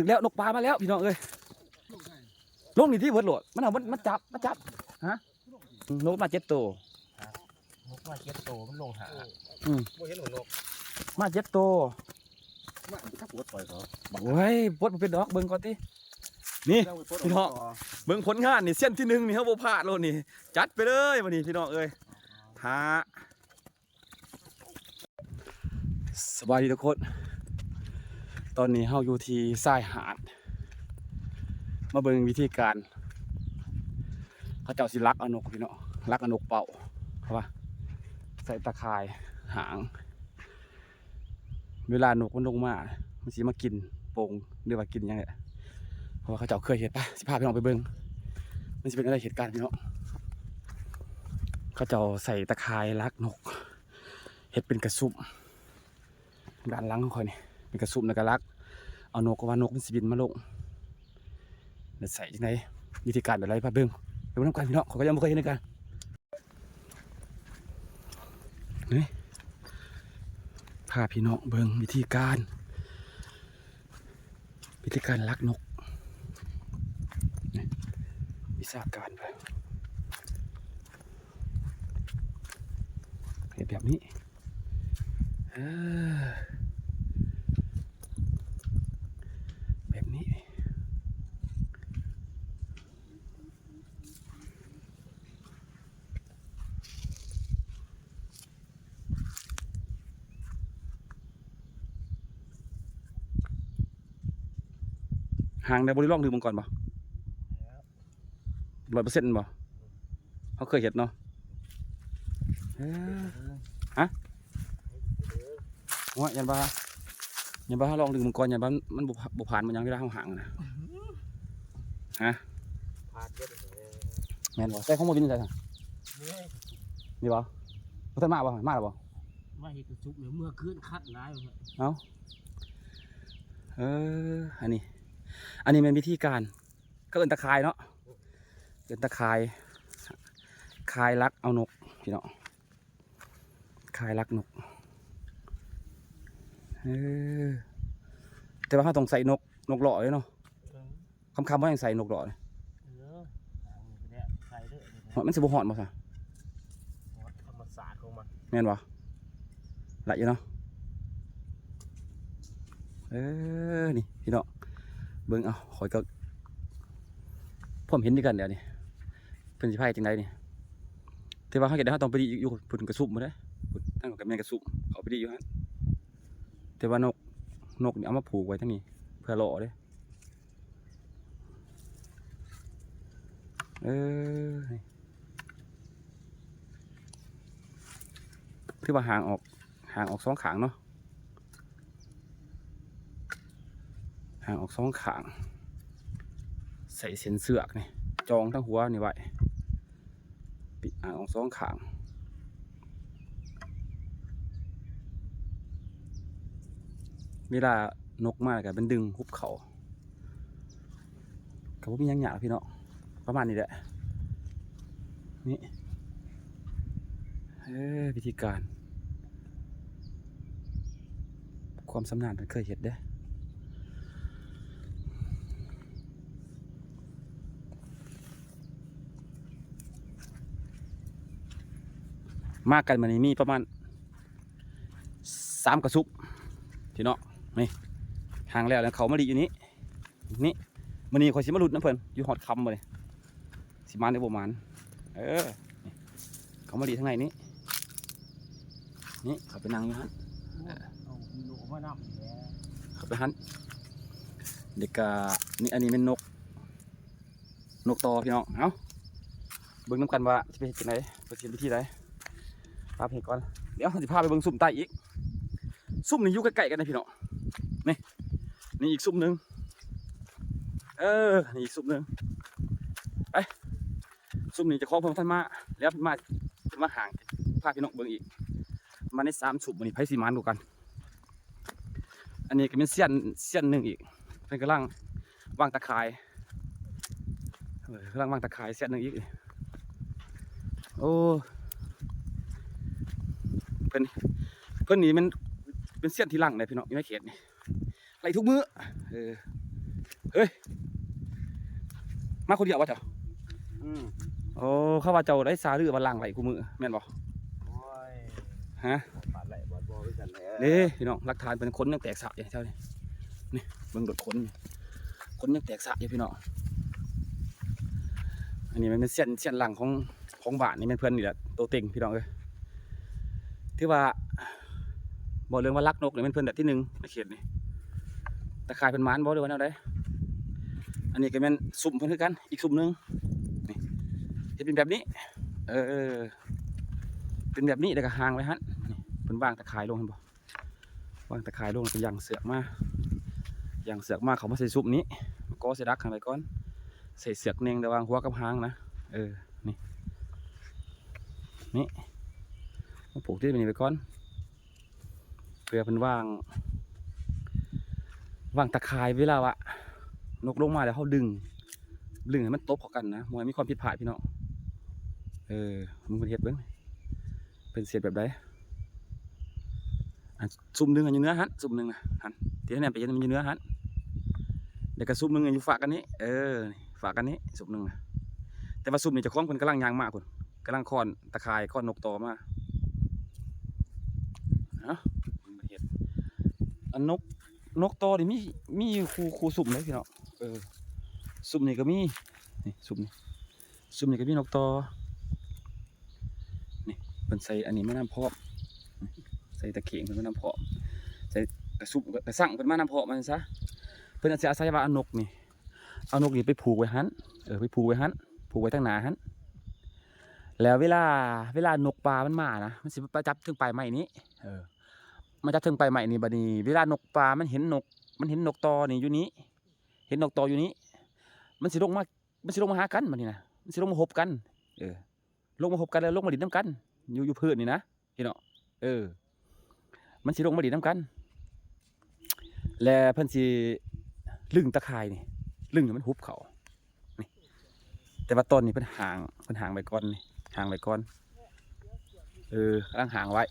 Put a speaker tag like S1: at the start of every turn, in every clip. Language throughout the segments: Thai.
S1: ถึงแล้วนกปลามาแล้วพี่น้องเอ้ยลงนี่ที่เวิร์ดโหลดมันจับฮะนกมา7 ตัวน
S2: กมาเก็บโตมันลงหาบ่เห็นนก
S1: มา7 ตัว
S2: มาถ้าปวดปล่อยเขา
S1: โอ้ยปวดเป็นดอกเบิ่งก่อนตินี่พี่น้องเบิ่งผลงานนี่เส้นที่1นี่เฮาบ่พลาดโลดนี่จัดไปเลยวันนี้พี่น้องเอ้ยหาสบายดีทุกคนตอนนี้เฮาอยู่ที่ชายหาดมาเบิ่งวิธีการเขาเจ้าสิลักเอานกพี่น้องลักเอานกเป่าเขาว่าใส่ตะข่ายหางเวลานกมันลงมามันสิมากินโป่งหรือว่ากินยังไงเพราะว่าเขาเจ้าเคยเห็นปะสิพาพี่น้องไปเบิ่งมันจะเป็นอะไรเหตุการณ์พี่น้องเขาเจ้าใส่ตะข่ายลักนกเห็ดเป็นกระสุบด้านหลังของเขานี่เป็นกระสุบแล้วก็ลักเอานกว่านกมันสิบินมาลงใส่ยังไงวิธีการแบบไรพาเบิ่งไปเบิ่งกันพี่น้องเขาก็ยังไม่เคยเห็นกันนี่พาพี่น้องเบิ่งวิธีการลักนกวิชาการไปเห็นแบบนี้แบบนี้ห่างในบริล่องดูมังกรบ่100%บ่เขาเคยเห็นเนาะฮะว่ายันบ้าลองดึงมังกรยันบ้ามันบุผ่านมันยังไม่ได้ห่างนะฮะแม่นบ่ใส่ข้อมูลเป็นยังไงนี่บ่พัฒนาบ่มาหรือบ่
S2: มาเห็ดกระจุกเหลือเมื่อคืนคัดร้ายเลย
S1: เอาอันนี้เป็นวิธีการก็เอิ้นตะข่ายเนาะเอิ้นตะข่ายลักเอานกพี่เนาะข่ายลักนกแต่ว่าเขาต้องใส่นกหล่อเลยเนาะคำว่าอย่างใส่นกหล่อเลยมันจะบ่หอนบ่ซะ
S2: ธรรมศาสตร์ของมัน
S1: แม่นบ่ไหลอยู่เนาะนี่พี่เนาะเบิ่งเอาคอยก็ผมเห็นด้วยกันเดี๋ยวนี้เป็นสิพายจังไดนี่แต่ว่าเขาเก็บได้เขาต้องไปดีอยู่พุ่นกระสุบมาได้ตั้งกับแม่กระสุบเขาไปดีอยู่ฮะแต่ว่านกนี่เอามาผูกไว้ทั้งนี้เพื่อหล่อเลยที่ว่าห่างออก2 ขางเนาะห่างออก2 ขางใส่เส้นเสือกนี่จองทั้งหัวนี่ไว้ปิดห่างออก2 ขางเวลานกมากับเป็นดึงหุบเขาเขาไม่มียังหยาพี่เนาะประมาณนี้แหละนี่วิธีการความสำนานมันเคยเห็นได้มากกันมันมีประมาณ3 กระสุบพี่เนาะนี่ห่างแล้วเขามาดีอยู่นี้มันนี่คอยสิมาหลุดนะเพื่อนอยู่หอดคำมาเลยสิมานในโบมันเขามาดีทั้งไงนี่เขาไปนั่งอยู่ฮะเขาไปฮันเด็กนี่อันนี้เป็นนกตอพี่น้องเอ้าเบิ่งน้ำกันว่าจะไปที่ไหนไปเรียนวิธีไหนพาไปก่อนเดี๋ยวจะพาไปเบิ่งซุ่มใต้อีกซุ่มนี่อยู่ใกล้ๆกันนะพี่น้องนี่อีกซุ่มหนึ่งนี่อีกซุ่มหนึ่งไปซุ่มนี่จะคล้องเพิ่มท่านมาแล้วมาห่างพาพี่น้องเบิ่งอีกมาใน3 ซุ่มนี่ไพ่สีมันดูกันอันนี้ก็เป็นเสี้ยนหนึ่งอีกเป็นกำลังวางตะข่ายกำลังวางตะข่ายเสี้ยนหนึ่งอีกโอ้เพิ่นนี่มันเป็นเสี้ยนที่หลังเลยพี่น้องอยู่ในเขตนี่ไล่ทุกมื้อ เฮ้ยมาคนเดียววะเจ้าโอ้เขาว่าเจ้าได้สาลือบัลลังก์ไหลกูมือแม่นบ่
S2: โอ้ย
S1: ฮะ
S2: ปาดไหลบอลคือกันแหละ
S1: เด้พี่น้องหลักฐานเป็นคนยังแตกสะอย่างเจ้านี่เบิ่งโดดคนยังแตกสะอยู่พี่น้องอันนี้มันเป็นเส้นหลังของบ้านนี่มันเพื่อนนี่แหละโตเต็งพี่น้องเอ้ยที่ว่าบอกเรื่องว่าลักนกนี่มันเพื่อนแบบที่หนึ่งในเขตนี่ตะข่ายเป็นหมานบอกเลยว่าแนวใดอันนี้ก็เป็นสุ่มเพื่อนคือกันอีกสุ่มหนึงนี่จะเป็นแบบนี้เป็นแบบนี้แล้วก็ห่างไว้ฮะนี่เป็นวางตะข่ายลงเห็นบ่วางตะข่ายลงเป็นอย่างเสือกมาเขามาใส่สุ่มนี้ก็ใส่ดักข้างไปก่อนใส่เสือกเน่งแต่วางหัวกับหางนะนี่มาผูกที่เป็นนี้ไปก่อนเพื่อเป็นวางตะข่ายเวลาวะนกลงมาแล้วเขาดึงให้มันตบเข้ากันนะมวยมีความผิดพลาดพี่น้องมึงเป็นเห็ดเบิ้งเป็นเศษแบบใดซุ่มหนึ่งอยู่เนื้อหันซุ่มหนึ่งนะหันที่นี่ไปยันมันอยู่เนื้อหันเดี๋ยวกระซุ่มหนึ่งอยู่ฝากกันนี้ฝากกันนี้ซุ่มหนึ่งนะแต่ว่าซุ่มนี่จะคล้องคนกำลังยางมากคนกำลังคอนตะข่ายคอนนกต่อมาเห็ดอันนกต่อนี่มีคูซุ่มเลยพี่น้องซุ่มนี่ก็มีนี่ซุ่มนี่ก็มีนกต่อนี่เป็นใส่อันนี้ไม่น้ำพอกใส่ตะเขียงเป็นน้ำเพาะใส่กระสุบกระสั่งเป็นมาน้ำเพาะมันซะเพื่อนอาจจะอาศัยว่าเอานกนี่ไปผูกไว้หันไปผูกไว้ตั้งหนาหันแล้วเวลานกปลามันมานะมันสิไปจับถึงปลายไม้นี้มันจับถึงปลายไม้นี่บัดนี้เวลานกปลามันเห็นนกตอนี่อยู่นี้เห็นนกตออยู่นี้มันสิลงมาหากันบัดนี้นะมันสิลงมาหบกันลงมาหบกันแล้วลงมาดินน้ำกันอยู่พื้นนี่นะพี่น้องมันสิลงมาดีน้ำกันแล้วเพิ่นสิลึงตะข่ายนี่ลึงมันหุบเขานี่แต่ว่าต้นนี่เพิ่นห่างไปก่อนนี่ห่างไปก่อนกำลังห่างไว้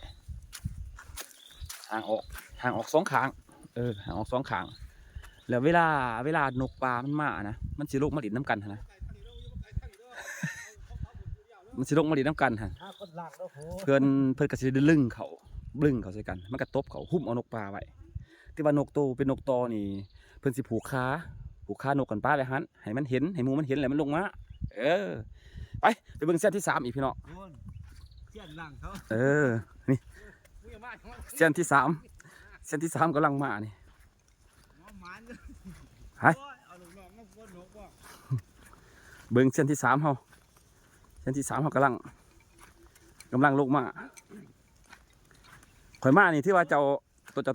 S1: ห่างออกสองข้างห่างออกสองข้างแล้วเวลานกปลามันมานะมันสิลงมาดีน้ำกันนะมันสิลงมาดีน้ำกันฮะเพื่อนก็สิได้ลึงเขาใส่กันมันก็ตบเขาหุ้มเอานกปลาไว้ที่ว่านกโตเป็นนกตอนี่เพิ่นสิผูกขานกกันป้าเลยฮันให้มันเห็นให้หมูมันเห็นแล้วมันลงมาไปเบิ่งเส้นที่3อีกพี่น้อง
S2: เส้นหลังเขา
S1: นี่เส้นที่3กำลังมานี่ไปเบิ่งเส้นที่3เฮากำลังลงมาข่อยมานี่ที่ว่าเจ้า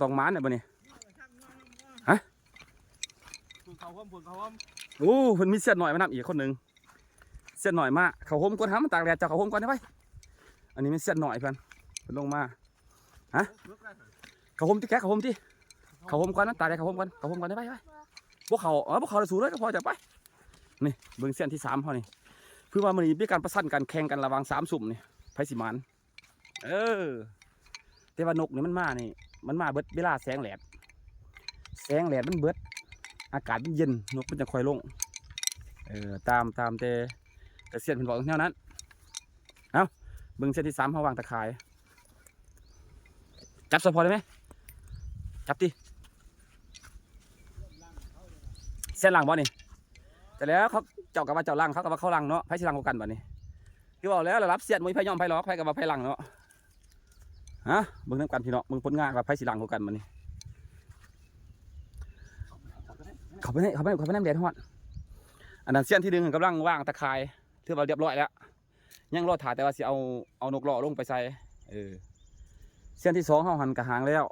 S1: ต้องม้านเนี่ยบ่นี่ฮะโอ้เพิ่นมีเส้นหน่อยมานำอีกคนหนึ่งเส้นหน่อยมาเขาห่มก่อนมันตากแดดเจ้าเขาห่มก่อนได้ไหมอันนี้มีเส้นหน่อยเพิ่นลงมาฮะเขาห่มที่แกเขาห่มก่อนนั้นตากแดดเขาห่มก่อนได้ไหมพวกเขาเลยสู้เลยก็พอจะไปนี่เบิ่งเส้นที่3เฮานี่เพื่อว่ามื้อนี้มีการประชันกันแข่งกันระหว่าง3สุ่มนี่ไผสิมานแต่ว่านกนี่มันมาเบิดเวลาแสงแหลดมันเบิดอากาศมันเย็นนกมันจะคอยลงตามแต่เสียนเป็นบอกแนวนั้นเอาเบิ่งเส้นที่3เขาวางตะข่ายจับสะพอได้ไหมจับดิเส้นหลังบ่นี่แต่แล้วเขาเจ้ากับว่าเจ้าหลังเขากับว่าเขาหลังเนาะไพ่สิหลังกันบ่นี่ที่บอกแล้วรับเสียนมวยไพ่ย่อมไพ่ล็อกไพ่กับว่าไพ่หลังเนาะฮะเบิ่งน้ำกันพี่น้องเบิ่งผลงานกับไพ่สีหลังกันบ่นี่เขาไปนั่งแดดฮอดอันนั้นเส้นที่ดึงกำลังว่างตะข่ายเทือกเราเรียบร้อยแล้วยังรอถ่ายแต่ว่าสิเอานกหล่อลงไปใส่เส้นที่2เขาหันกับหางแล้ว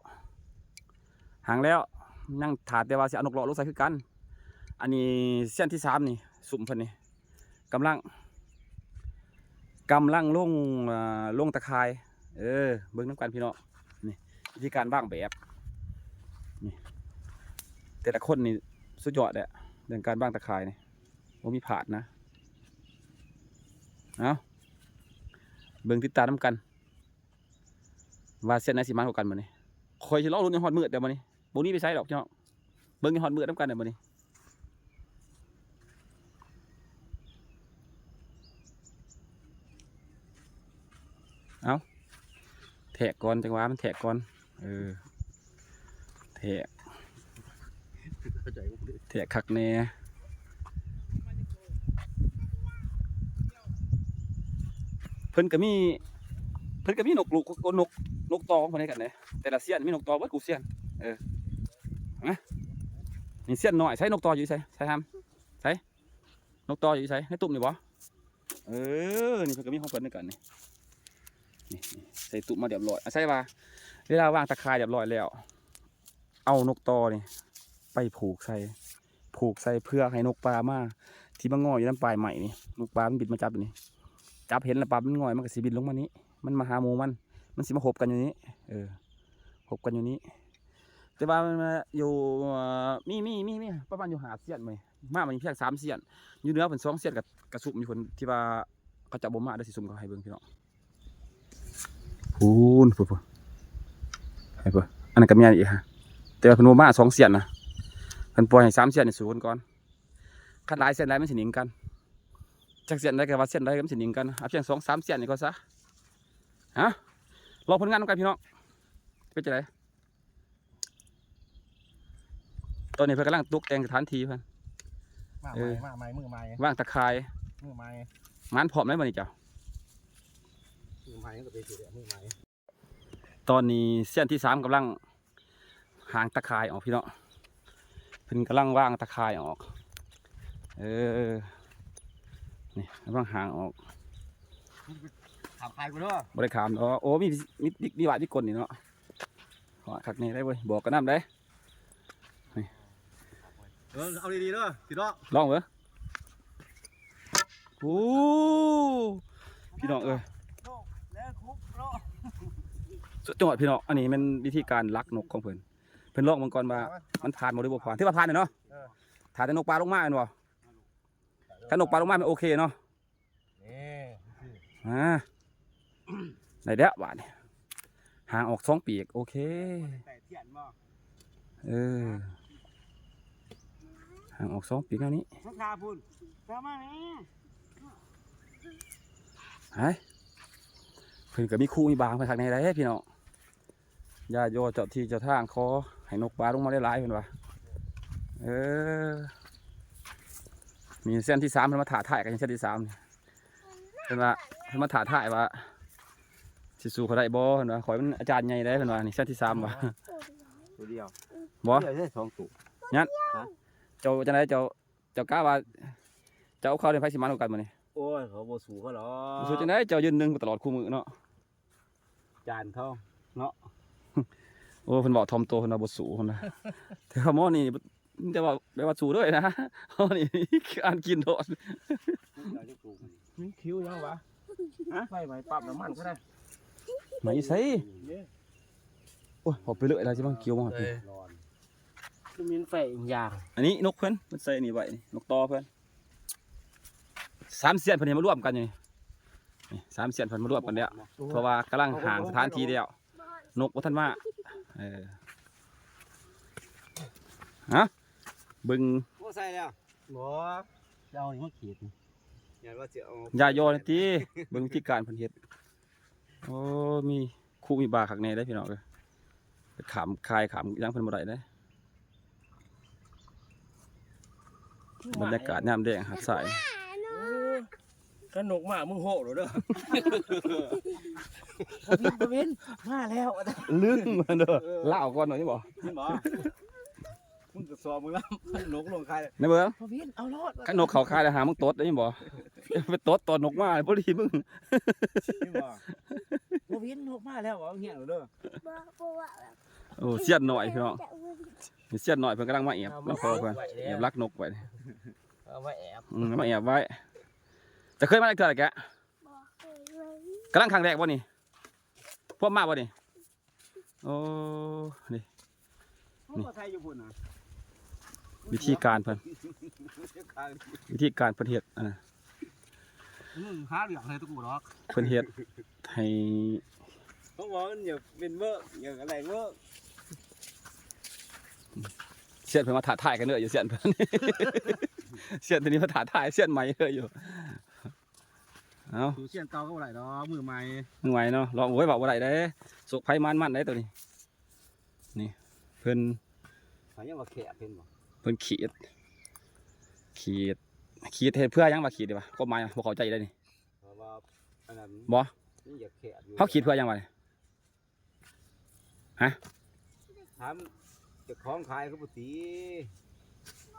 S1: นั่งถ่ายแต่ว่าสิเอานกหล่อลงใส่คือกันอันนี้เส้นที่3นี่สุ่มเพิ่นนี่กำลังลงตะข่ายเบิ่งน้ำกันพี่น้องนี่วิธีการว่างแบบนี่แต่ละคนนี่สุดยอดเลยเรื่องการบ้างตะข่ายนี่ว่ามีผาดนะเอาเบิ่งติดตาน้ำกันว่าเส้นไหนสิมันกว่ากันบ่นี่คอยสิล้อรุ่นในหอดมืดแต่บ่นี่บ่นี้ไปใช้ดอกเนาะเบิ่งในหอดมืดน้ำกันแต่บ่นี่ เอาแทะก่อนจังหวะมันแทะก่อนแทะ
S2: เข้าใจกูดิ
S1: แทะคักแน่เพิ่นก็มีนกลูกนกตอของเพิ่นให้กันเด้แต่ละเสี้ยนมีนกตอเบิดกูเสี้ยนนะนี่เสี้ยนน้อยใช้นกตออยู่ใส่ทำใส่นกตออยู่ใส่ให้ตุ่มนี่บ่นี่เพิ่นก็มีของเพิ่นด้วยกันนี่ใส่ตุ่มมาเรียบร้อยใช่ป่ะเวลาวางตะข่ายเรียบร้อยแล้วเอานกตอนี่ไปผูกใส่เพื่อให้นกปลามาที่มันงออยู่น้ำปลายใหม่นี่นกปลามันบินมาจับนี่จับเห็นแล้วปลามันงอยมันก็สิบินลงมานี้มันมาหาหมูมันสิมาหบกันอยู่นี้หบกันอยู่นี้แต่ว่ามันอยู่มีประมาณอยู่หาเสี้ยนไหมมากมันเพียง3 เสี้ยนอยู่เหนือเป็น2 เสี้ยนกับกระสุมมีคนที่ว่าเขาจะบ่มาได้สิซุ่มเขาให้เบิ่งพี่น้องพูนให้เบิ่งอันนั้นก็มีอีกฮะแต่ว่าเพิ่นบ่มา2 เสี้ยนนะเพิ่นปล่อยให้3 เสี้ยนนี่สู้กันก่อนคันหลายเสี้ยนหลายมันสิหนีกันจักเสี้ยนได้ก็ว่าเสี้ยนได้ก็มันสิหนีกันเอาเพียง2-3 เสี้ยนนี่ก็ซะฮะรอผลงานกันพี่น้องเป็นจังไดตอนนี้เพิ่นกำลังตกแต่งสถานที่เพิ่น
S2: มาไม้มือไม้
S1: วางตะข่าย
S2: มือไม้
S1: มันพร้อมแล้วบัดนี้จ้ะ
S2: มือไม้ก็ไปสิมือไม้
S1: ตอนนี้เสี้ยนที่3กำลังหางตะข่ายออกพี่น้องเพิ่นกำลังวางตะข่ายออกนี่กำลังหางออก
S2: ถามใครกูเนาะ
S1: บริขามเนาะโอ้มีหวาดมีกลนี่เนาะหวาดคักนี่ได้เว้ยบอกกันน้ำได้
S2: เอาดีๆเนาะสิเนาะ
S1: ลองเว้ยโอ้พี่น้อง
S2: แล้วคุกเนาะ
S1: สุดยอดพี่น้องอันนี้มันวิธีการลักนกของเพิ่นลองมังกรว่ามันผ่านบ่หรือบ่ผ่านที่ว่าผ่านเนาะถ้าแต่นกปลาลงมาแม่นบ่ถ้านกปลาลงมามันโอเคเนาะไหนเด้อบาดนี่หางออก2 ปีกโอเคหางออก2 ปีกแล้วนี้
S2: สักทาพุ่นทำมาแม่
S1: เพิ่นก็มีคู่มีบางไปทางไหนได้พี่น้องญาโยเจ้าที่เจ้าทางขอให้นกปลาลงมาได้หลายเพิ่นว่ามีเส้นที่3เพิ่นมาถ่าถ่ายกันเส้นที่3นี่เพิ่นมาถ่าถ่ายว่าสิสู้เขาได้บ่เพิ่นว่าขอให้มันอาจารย์ใหญ่ได้เพิ่นว่านี่เส้นที่3ว่ะ
S2: ตัวเดียว
S1: บ่
S2: ได้2ตัว
S1: เจ้าจังได๋เจ้ากล้าว่าเจ้าเอาเข้าในไผสิมันกันบ่นี่
S2: โอ้ยเขาบ่สู้เขาหรอ
S1: สู้จังได๋เจ้ายืนหนึ่งตลอดคู่มือเนาะ
S2: จานเท่า
S1: โอ้เพิ่นบอกทอมโตเพิ่นว่าบ่สู้เพิ่นนะแต่ว่าหมอนี่แต่ว่าแบบว่าสู้ด้วยนะเฮานี่อ่านกินโดด
S2: มีคิ้วยังวะไฟไหม้ปั๊บน้ำมันก็ได้
S1: ไหนใส่โอ้ยพอไปเลยแล้วสิมันเกี่ยวบ่พี่
S2: คือมีไฟอีกอย่าง
S1: อันนี้นกเพิ่นมันใส่นี่ไว้นี่นกตอเพิ่น3 เสี้ยนเพิ่นเห็นมารวมกันอยู่นี่3 เสี้ยนเพิ่นมารวมกันแล้วเพราะว่ากำลังห่างสถานที่แล้วนกบ่ทันมาฮะเบิ่ง
S2: โอ้ใส่แล้วบ่จะเอาอย่างมาขีดอย่าว่าจะเอา
S1: ยาโยนติเบิ่งวิธีการเพิ่นเฮ็ดโอ้มีคู่มีบาคักแน่ได้พี่น้องเอ้ยขามคายขามยังเพิ่นบ่ได้เด้บรรยากาศยามแดงหาดทราย
S2: ขนกมามึงโหหรอเด้อพวินมาแล้ว
S1: ลืมมันเด้อล่าก่อนหน่อยนี่บ่
S2: นี่บ่มึงก็สอบมึงแล้วนกลงใคร
S1: ในเบิ่ง
S2: พวินเอารอด
S1: คันนกเขาคายแล้วหามึงตดได้บ่ไปตดตอนนกมาบ่ดีมึง
S2: นี่บ่พวินนกมาแล้วเอาเหี้ยหรอเด้อ
S1: โอ้เสียนหน่อยพี่น้องเสียนหน่อยเพิ่นกำลังมาแอบมาขอเพิ่นแอบลักนกไว้
S2: เอาไว้แอบ
S1: มาแอบไว้จะเคยมาได้เท่าไหร่แกกำลังครั้งแรกบ่นี่พวกมาบ่นี่โอ้นี่
S2: ใส่อยู่พุ่นน่ะ
S1: วิธีการเพิ่นวิธีการเพิ่นเฮ็ด
S2: หาเหลืองเลยตะกูหรอก
S1: เพิ่นเฮ็ดให้
S2: เขาบอกมันอย่าเป็นเบ้ออย่าอะไรเบ้อ
S1: เสียนเพิ่นมาถ่าถ่ายกันเด้ออยู่เสียนเพิ่น เสียนตัวนี้มาถ่าถ่ายเสียนใหม่เด้ออยู่ เอา
S2: ดูเสี้ยนเก่าก็บ่ได้ดอกมือใหม่
S1: มึงไหวเนาะลองโอ้ยบอกว่าไรได้สุกไผ่มันได้ตัวนี้นี่เพิ่น
S2: หายังว่าแขกเป็นบ่
S1: เพิ่นขีดเฮ็ดเพื่อหยังมาขีดดีวะก็หมายบ่เข้าใจได้นี่
S2: เพราะว่าอันนั้น
S1: บ่
S2: นี่อยากแขกอยู่
S1: เขาขีดเพื่อหยังวะนี่
S2: ถามเจ้าของขายเขาบ่ตี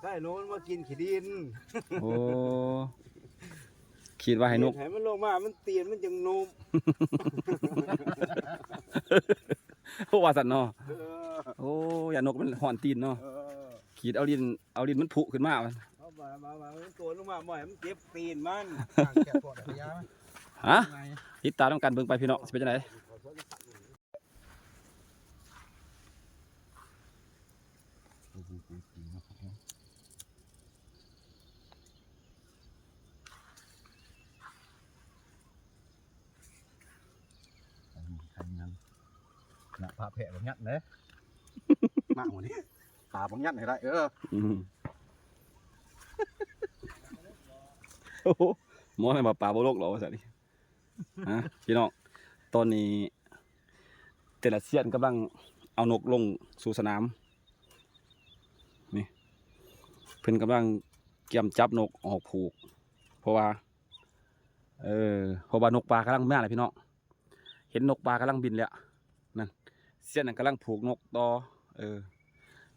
S2: ได้โน้นมากินขี้ดิน
S1: โอ้ขีดว่าให้นก
S2: ให้มันลงมามันเตียนมันจังนุ่ม
S1: โอ้ว่าสันเนาะ
S2: เออ
S1: โอ้อย่านกมันห่อนตีนเนาะ
S2: เออ
S1: ขีดเอาลิ้นมันผุขึ้นมามัน
S2: เอามามันโกนลงมาบ่อยมันเจ็บตีนมันแขกปวดระยะ
S1: ฮะติดตามต้องการเบิ่งไปพี่น้องสิเป็นจังได
S2: น่ะพาแผลบางยัดเด้มากกว่านี้ตาบางยัดให้ได้
S1: อืมโอ้โหหมอให้มาป่าบ่โลกหรอว่าซั่นนี่ฮะพี่น้องตอนนี้แต่ละเซียนกำลังเอานกลงสู่สนามนี่เพิ่นกำลังเกี่ยมจับนกออกผูกเพราะว่านกปลากำลังมาเลยพี่น้องเห็นนกปลากำลังบินแล้วนั่นเซียนนั่นกำลังผูกนกต่อ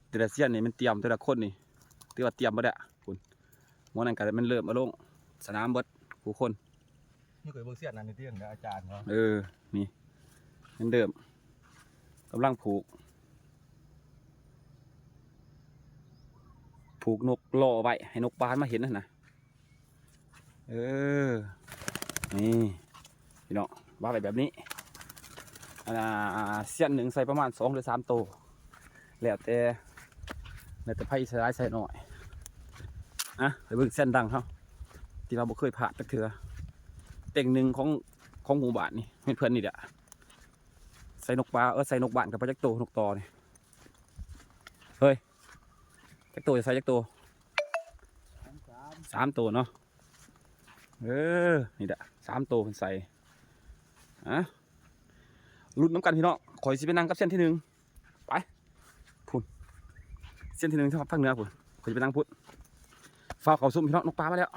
S1: แต่ละเซียนนี่มันเตรียมแต่ละคนนี่ถือว่าเตรียมบ่ได้คุณหมอนั่นก็มันเริ่มมาลงสนามเบิดผู้คน
S2: นี่เคยเบิ่งเสี้ยนนั่นนี่เตี้ยนกับอาจารย์เนาะ
S1: นี่มันเดิมกำลังผูกนกล่อไว้ให้นกปานมาเห็นนั่นนะนี่พี่น้องว่าไปแบบนี้เสี้ยนหนึ่งใส่ประมาณ2 หรือ 3 ตัวแล้วแต่ไพ่ใส่ร้ายใส่หน่อยไปเบิ่งเส้นดังเขาที่เราบ่เคยผ่านตักเถื่อเต่งหนึ่งของหมู่บ้านนี่เพื่อนนี่แหละใส่นกปลาใส่นกบ้านกับปลาจักโตนกตอนี่เฮ้ยจักโตจะใส่จักโต3 ตัวเนาะนี่แหละ3 ตัวเพิ่นใส่รุ่นน้ำกันพี่น้องข่อยสิไปนั่งกับเส้นที่ 1ไปพุ่นเส้นที่ 1ที่ภาคเหนือพุ่นข่อยสิไปนั่งพุ่นฟ้าเขาซุ่มพี่น้องนกปลามาแล้ว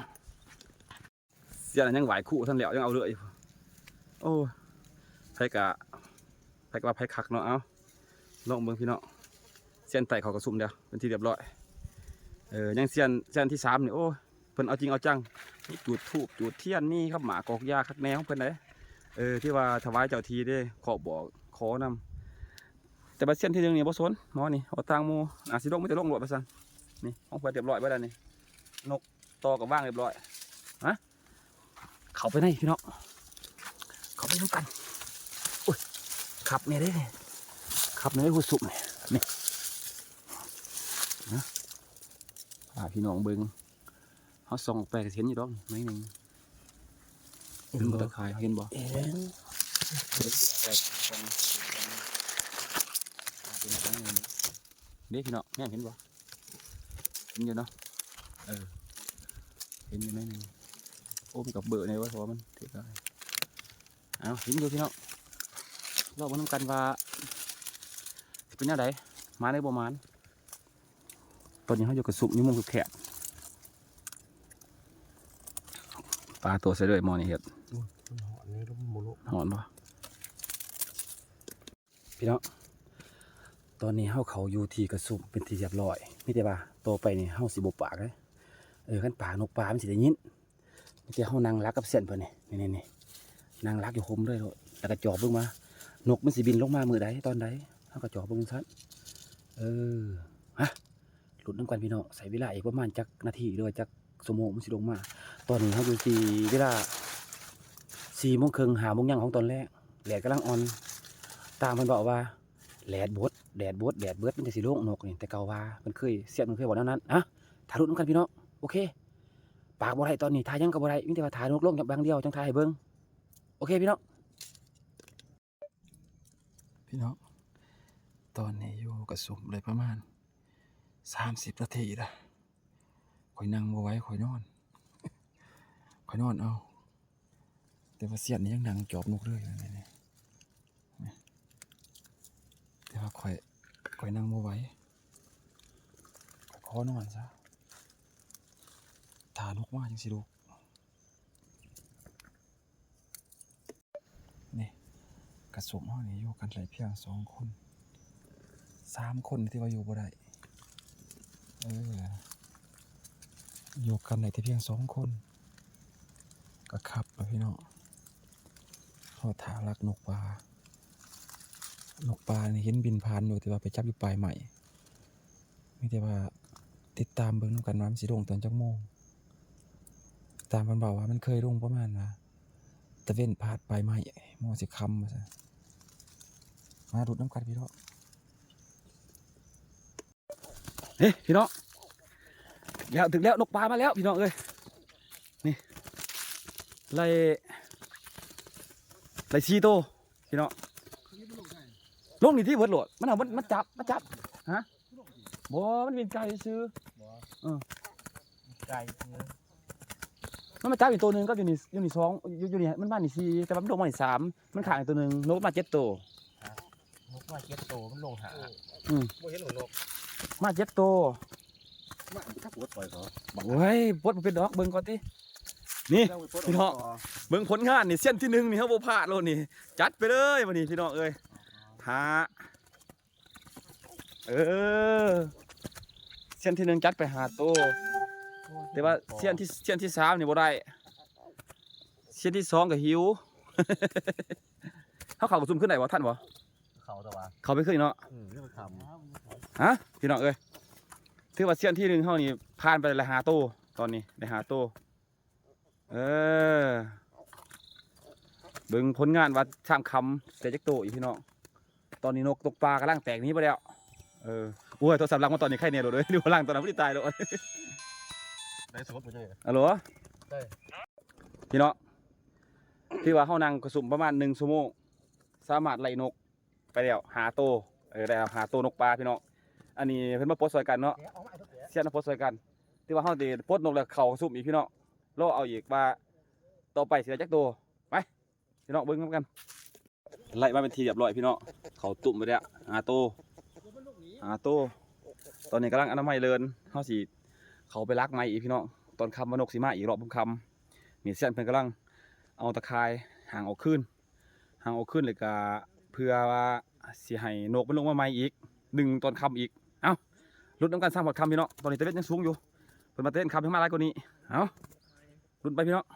S1: เสียนยังไหวคู่ท่านแล้วยังเอาเลยโอ้ไผกะว่าไผคักเนาะเอาลองเบิ่งพี่น้องเสียนไต่เขากระซุ่มเดียวเป็นที่เรียบร้อยยังเสียนที่3นี่โอ้เพิ่นเอาจริงเอาจังมีจุดธูปจุดเทียนมีครับหมากอกยาคักแนวของเพิ่นได้ที่ว่าถวายเจ้าทีได้ขอบอกขอนำแต่บัดเสียนที่1นี่บ่สนหมอนี่เอาตังหมู่สิลงไม่ได้ลงโลดว่าซั่นนี่ของเพิ่นเรียบร้อยไว้แล้วนี่นกตอกับว่างเรียบร้อยเขาไปไหนพี่น้องเขาไปน้ำกันอุ้ยขับเนี่ยได้เนี่ยขับเนี่ยหัวสุกเนี่ยนี่นะพี่น้องเบิ้งเขาส่องไปเห็นอยู่ดอกไหมหนึ่งเห็นบ่ตะไคร้เห็นบ่เด็กพี่น้องแม่เห็นบ่เห็นอยู่เนาะเห็นอยู่ไหมหนึ่งโอ้มีกับเบอร์ในวะเพราะมันถือได้เอาเห็นอยู่พี่น้องเรามาทำกันว่าเป็นยังไงมาในบ่มานตอนนี้เขาอยู่กับสุกนิ้วมุงสุกแขกปลาตัวใส่เลยมอนี่เห็ดหอนปะพี่น้องตอนนี้เขาอยู่ที่กระสุมเป็นที่เรียบร้อยไม่ได้ป่ะโตไปนี่เขาสิบปากเลยขั้นปากนกปลามันสิได้ยินเดี๋ยวเขานั่งรักกับเส้นเพื่อนนี่นั่งรักอยู่คมด้วยแล้วก็จอบเบิ่งมานกมันสิบินลงมามือใดตอนใดเขาก็จอบเบิ่งสั้นหลุดน้ำกันพี่น้องใส่เวลาอีกประมาณจักนาทีด้วยจักชั่วโมงมันสิลงมาตอนนี้เขาอยู่ที่เวลา4 โมงครึ่ง5 โมงยังของตอนแรกแดดกำลังอ่อนตามมันบอกว่าแดดบดมันจะสิโล่งนกนี่แต่เก่าว่ามันเคยเสียบมันเคยบอกนั้นถ่ายรูปน้ำกันพี่น้องโอเคปากบ่ได้ตอนนี้ถ่ายยังกับบ่ได้มีแต่ว่าถ่ายนกลงจากบางเดียวจังถ่ายให้เบิ่งโอเคพี่น้องตอนนี้อยู่กับสุ่มเลยประมาณ30 นาทีละข่อยนั่งบ่ไหวข่อยนอนเอา แต่ว่าเสียนนี้ยังดังจอบนกเลยนะนี่แต่ว่าข่อยนั่งบ่ไหวขอนอนซะถ่านกมาจังสิลูกนี่กระสมเฮานี่อยู่กันหลายเพียง2 คน3 คนที่ว่าอยู่บ่ได้อยู่กันได้แต่เพียง2 คนก็ขับแล้วพี่น้องเขาถารักนกปลนี่เห็นบินผ่านอยู่แต่ว่าไปจับอยู่ปลายใหม่มีแต่ว่าติดตามเบิ่งนำกันว่ามันสิลงตอนจักโมงตามมันบอกว่ามันเคยลงประมาณว่าตะเว้นพาดปลายใหม่โมงสิค่ำว่าซั่นมาดูดน้ำกันพี่น้องเฮ้ยพี่น้องแล้วถึงแล้วนกปลามาแล้วพี่น้องเอ้ยนี่ไล่ชีโตพี่น้องลงนี่ที่เวิร์ดโหลดมันจับฮะบ่มันเป็นไก่ซื้อ
S2: ไก่
S1: มันมาจับอีกตัวหนึ่งก็อยู่นี่2อยู่นี่มันมานี่4แต่ว่ามันลงมานี่3มันขาดอีกตัวหนึ่งนกมา7 ตัวน
S2: กมา7 ตัวมันลงหาบ่เห็นหัวนก
S1: มา7 ตัว
S2: มาถ้าปวดปล่อยเขา
S1: โอ้ยปวดเป็นดอกเบิ่งก่อนตินี่พี่น้องเบิ่งผลงานนี่เส้นที่1นี่เฮาบ่พลาดโลดนี่จัดไปเลยวันนี้พี่น้องเอ้ยเส้นที่1จัดไป5 ตัวแต่ว่าเส้นที่3นี่บ่ได้เส้นที่2ก็หิว เฮาเข้ากระซุ่มขึ้นได้บ่ทันบ่
S2: เขาแต่ว่า
S1: เข้าไปขึ้นเนาะ
S2: เรื่องทำ
S1: ฮะพี่น้องเอ้ยถือว่าเส้นที่1เฮานี่ผ่านไปละ5 ตัวตอนนี้ได้5 ตัวเบิ่งผลงานว่าชามคำแต่จักโตอีกพี่น้องตอนนี้นกตกปลากำลังแตกนี้ไปแล้วโอ้ยโทรศัพท์ลังมาตอนนี้ใครเนี่ยโหลดเลยดูลังตอนนั้นไม่ได้ตายเลย
S2: ได้สมมติไม่ใช่
S1: ฮัลโหล
S2: ใช่
S1: พี่น้องที่ว่าเฮานั่งกระสุมประมาณ1 ชั่วโมงสามารถไล่นกไปแล้ว5 ตัวได้5 ตัวนกปลาพี่น้องอันนี้เพิ่นมาโพสต์ซอยกันเนาะเสียนมาโพสต์ซอยกันที่ว่าเฮาสิโพสต์นกแล้วเข้ากระสุมอีกพี่น้องรอเอาอีกว่าต่อไปสิได้จักตัวไปพี่น้องเบิ่งนำกันไล่มาเป็นทีเรียบร้อยพี่น้องเขาตุ่มไปแล้ว5 ตัวตอนนี้กำลังอนามัยเลินเขาสิเขาไปลักไม้อีกพี่น้องตอนคำว่านกสีมาอีกรอบคำมีเส้นเพิ่นกำลังเอาตะข่ายห่างออกขึ้นเลยก็เพื่อว่าสิให้นกมันลงมาไม้อีกดึงตอนคำอีกเอ้าลุ้นน้ำกันสร้างหมดคำพี่น้องตอนนี้ตะเวนยังสูงอยู่เพิ่นมาเต้นคำให้มาหลายกว่านี้เอ้าลุ้นไปพี่น้อง